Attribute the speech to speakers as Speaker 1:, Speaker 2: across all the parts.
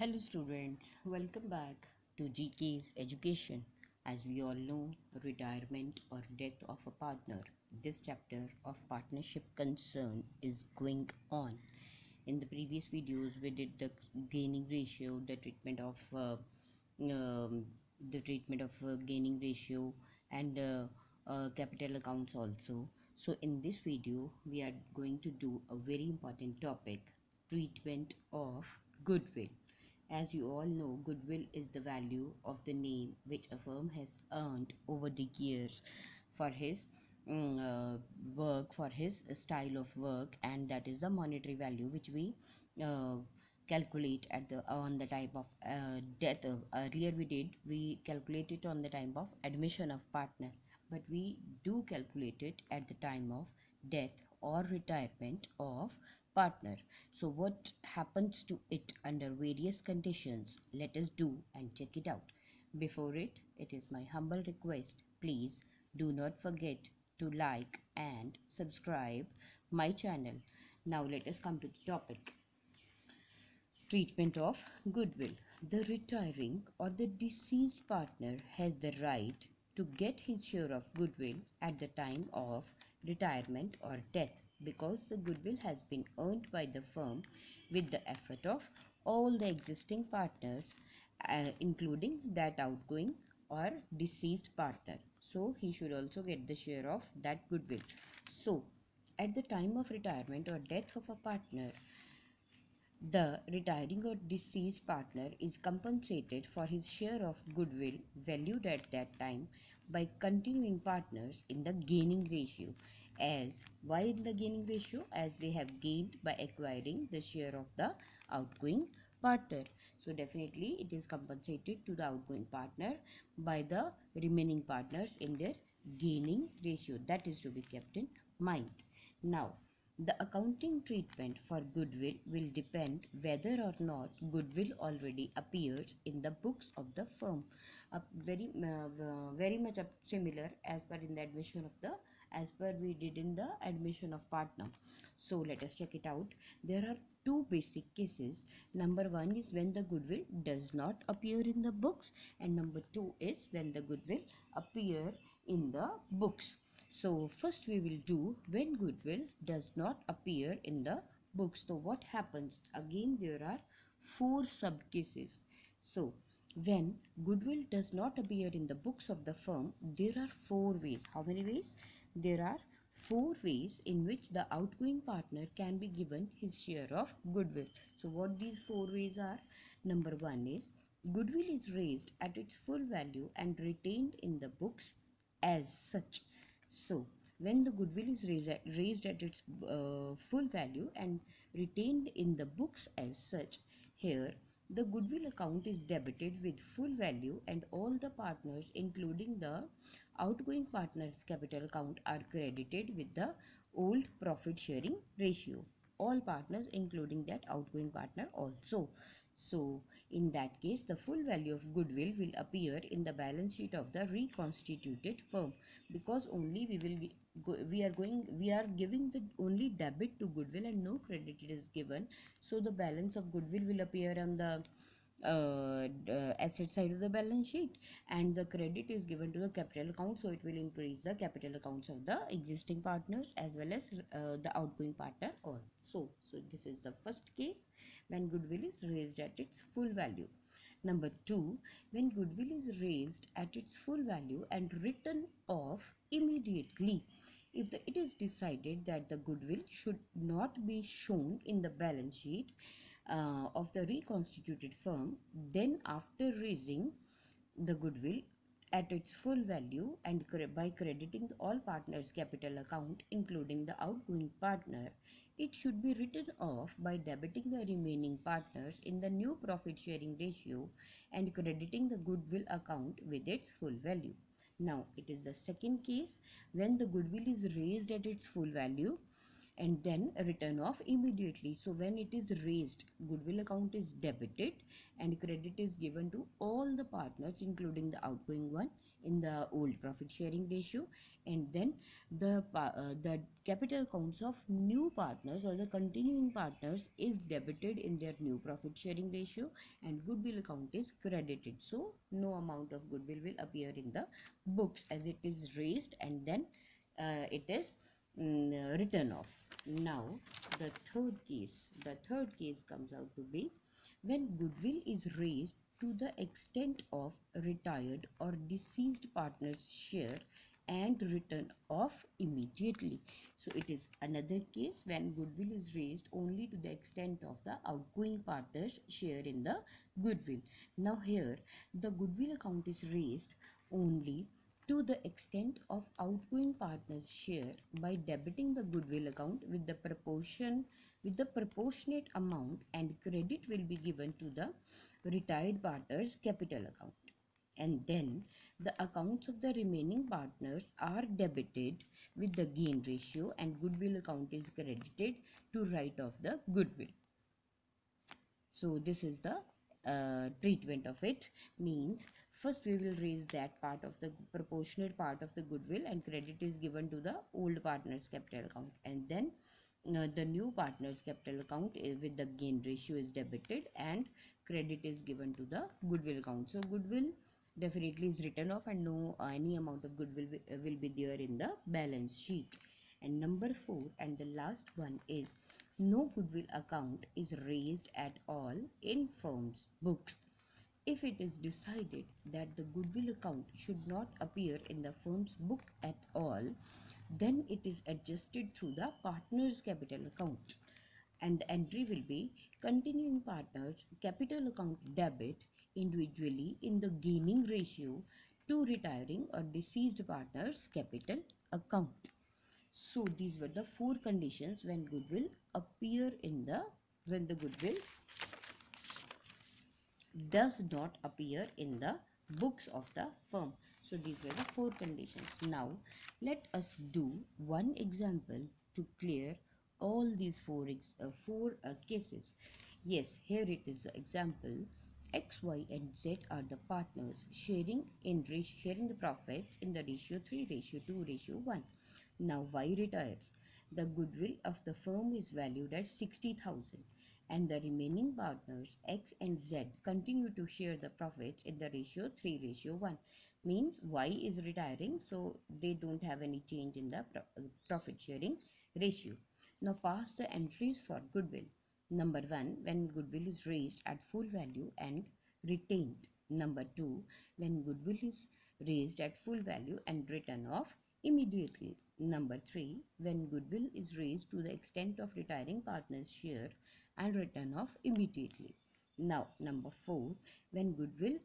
Speaker 1: Hello students, welcome back to GK's Education. As we all know, retirement or death of a partner. This chapter of partnership concern is going on. In the previous videos, we did the gaining ratio, the treatment of gaining ratio and capital accounts also. So in this video, we are going to do a very important topic, treatment of goodwill. As you all know, goodwill is the value of the name which a firm has earned over the years for his work, for his style of work, and that is the monetary value which we uh, calculate at the on the type of death. Earlier we calculate it on the time of admission of partner, but we do calculate it at the time of death or retirement of partner. So what happens to it under various conditions? Let us do and check it out. Before it is my humble request, please do not forget to like and subscribe my channel. Now let us come to the topic. Treatment of goodwill. The retiring or the deceased partner has the right to get his share of goodwill at the time of retirement or death, because the goodwill has been earned by the firm with the effort of all the existing partners, including that outgoing or deceased partner. So he should also get the share of that goodwill. So at the time of retirement or death of a partner, the retiring or deceased partner is compensated for his share of goodwill valued at that time by continuing partners in the gaining ratio. As why in the gaining ratio? As they have gained by acquiring the share of the outgoing partner. So definitely it is compensated to the outgoing partner by the remaining partners in their gaining ratio. That is to be kept in mind. Now, the accounting treatment for goodwill will depend whether or not goodwill already appears in the books of the firm. Very much similar as per in the admission of the as per we did in the admission of partner. So let us check it out. There are two basic cases. Number one is when the goodwill does not appear in the books, and number two is when the goodwill appear in the books. So first we will do when goodwill does not appear in the books. So what happens? Again there are four sub cases. So when goodwill does not appear in the books of the firm, there are four ways. How many ways? There are four ways in which the outgoing partner can be given his share of goodwill. So what these four ways are? Number one is goodwill is raised at its full value and retained in the books as such. So when the goodwill is raised at its full value and retained in the books as such, here the goodwill account is debited with full value and all the partners including the outgoing partners capital account are credited with the old profit sharing ratio. All partners including that outgoing partner also. So in that case, the full value of goodwill will appear in the balance sheet of the reconstituted firm, because only we are giving the only debit to goodwill and no credit is given. So the balance of goodwill will appear on the asset side of the balance sheet, and the credit is given to the capital account, so it will increase the capital accounts of the existing partners as well as the outgoing partner also. So this is the first case, when goodwill is raised at its full value. Number two, when goodwill is raised at its full value and written off immediately. If it is decided that the goodwill should not be shown in the balance sheet of the reconstituted firm, then after raising the goodwill at its full value and by crediting all partners capital account including the outgoing partner, it should be written off by debiting the remaining partners in the new profit sharing ratio and crediting the goodwill account with its full value. Now it is the second case, when the goodwill is raised at its full value and then written off immediately. So when it is raised, goodwill account is debited and credit is given to all the partners including the outgoing one in the old profit sharing ratio, and then the capital accounts of new partners or the continuing partners is debited in their new profit sharing ratio, and goodwill account is credited. So no amount of goodwill will appear in the books as it is raised and then it is written off. Now the third case comes out to be when goodwill is raised to the extent of retired or deceased partner's share and written off immediately. So it is another case when goodwill is raised only to the extent of the outgoing partner's share in the goodwill. Now here the goodwill account is raised only to the extent of outgoing partner's share by debiting the goodwill account with the proportionate amount, and credit will be given to the retired partner's capital account, and then the accounts of the remaining partners are debited with the gain ratio and goodwill account is credited to write off the goodwill. So this is the treatment of it. Means first we will raise that part of the proportionate part of the goodwill and credit is given to the old partner's capital account, and then the new partner's capital account with the gain ratio is debited and credit is given to the goodwill account. So goodwill definitely is written off and no any amount of goodwill will be there in the balance sheet. And number 4 and the last one is no goodwill account is raised at all in firm's books if it is decided that the goodwill account should not appear in the firm's book at all. Then it is adjusted through the partner's capital account, and the entry will be continuing partners capital account debit individually in the gaining ratio to retiring or deceased partners capital account. So these were the 4 conditions when goodwill appear in the when the goodwill does not appear in the books of the firm. So these were the 4 conditions. Now let us do one example to clear all these four cases. Yes, here it is the example. X, Y and Z are the partners sharing the profits in the ratio 3:2:1. Now Y retires. The goodwill of the firm is valued at 60,000 and the remaining partners X and Z continue to share the profits in the ratio 3:1. Means Y is retiring, so they don't have any change in the profit sharing ratio. Now pass the entries for goodwill. Number 1, when goodwill is raised at full value and retained. Number 2, when goodwill is raised at full value and written off immediately. Number 3, when goodwill is raised to the extent of retiring partner's share and written off immediately. Now, number 4, when goodwill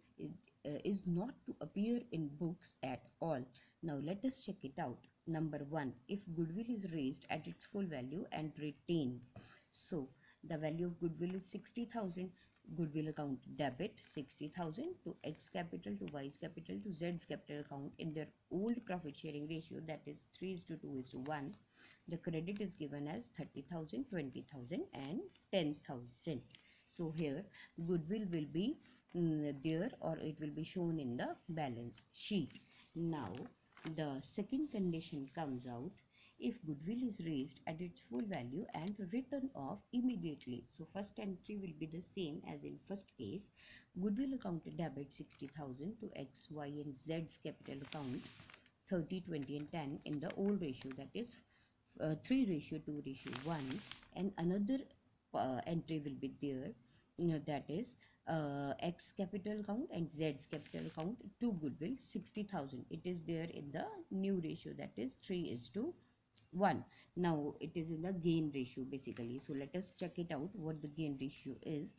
Speaker 1: is not to appear in books at all. Now, let us check it out. Number 1, if goodwill is raised at its full value and retained. So, the value of goodwill is 60,000. Goodwill account debit 60,000 to X capital, to Y's capital, to Z's capital account in their old profit sharing ratio, that is 3:2:1. The credit is given as 30,000, 20,000 and 10,000. So here goodwill will be there, or it will be shown in the balance sheet. Now the second condition comes out if goodwill is raised at its full value and written off immediately. So first entry will be the same as in first case. Goodwill account debit 60,000 to X, Y and Z's capital account 30, 20 and 10 in the old ratio, that is 3:2:1, and another entry will be there, that is X capital account and Z's capital account to goodwill 60,000. It is there in the new ratio, that is 3:1. Now it is in the gain ratio basically. So let us check it out what the gain ratio is.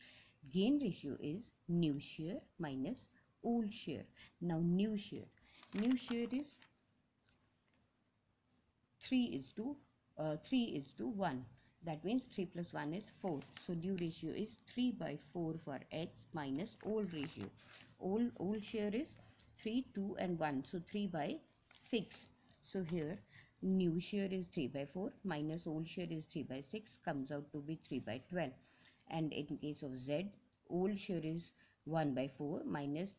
Speaker 1: Gain ratio is new share minus old share. Now new share is 3:1. That means 3 plus 1 is 4. So new ratio is 3/4 for X minus old ratio. Old share is 3, 2 and 1. So 3/6. So here new share is 3/4 minus old share is 3/6, comes out to be 3/12. And in case of Z, old share is 1/4 minus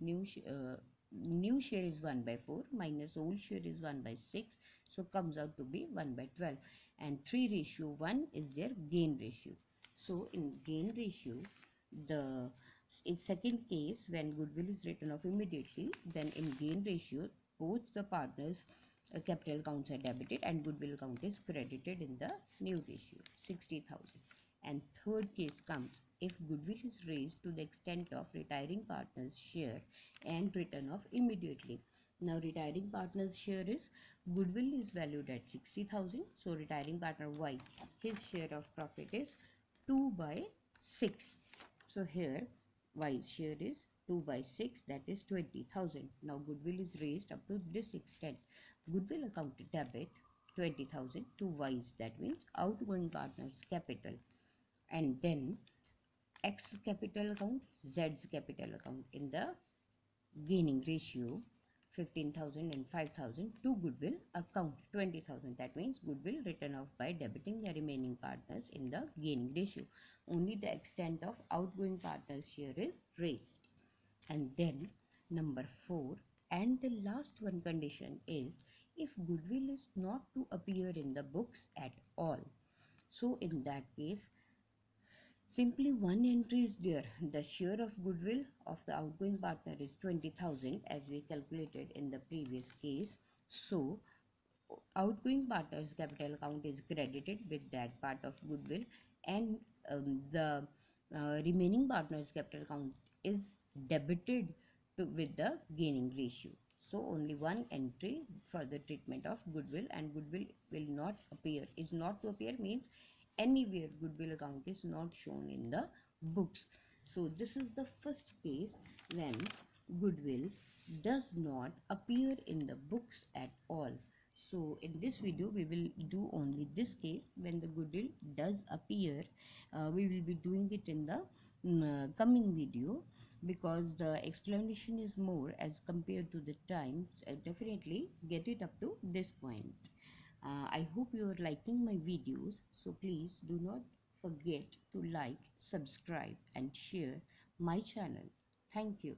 Speaker 1: new share is 1 by 4 minus old share is 1 by 6, so comes out to be 1 by 12, and 3 ratio 1 is their gain ratio. So in gain ratio, the in second case, when goodwill is written off immediately, then in gain ratio both the partners capital accounts are debited and goodwill account is credited in the new ratio 60,000. And third case comes if goodwill is raised to the extent of retiring partner's share and written off immediately. Now retiring partner's share is goodwill is valued at 60,000, so retiring partner Y, his share of profit is 2 by 6. So here Y's share is 2 by 6, that is 20,000. Now goodwill is raised up to this extent. Goodwill account debit 20,000 to Y's, that means outgoing partner's capital, and then X capital account, Z's capital account in the gaining ratio 15,000 and 5,000 to goodwill account 20,000. That means goodwill written off by debiting the remaining partners in the gaining ratio. Only the extent of outgoing partners share is raised. And then number 4 and the last one condition is if goodwill is not to appear in the books at all. So in that case, simply one entry is there. The share of goodwill of the outgoing partner is 20,000 as we calculated in the previous case. So outgoing partner's capital account is credited with that part of goodwill, and the remaining partner's capital account is debited with the gaining ratio. So only one entry for the treatment of goodwill, and goodwill will not appear, is not to appear means anywhere goodwill account is not shown in the books. So this is the first case when goodwill does not appear in the books at all. So in this video we will do only this case when the goodwill does appear. We will be doing it in the coming video, because the explanation is more as compared to the time. Definitely get it up to this point. I hope you are liking my videos, so please do not forget to like, subscribe and share my channel. Thank you.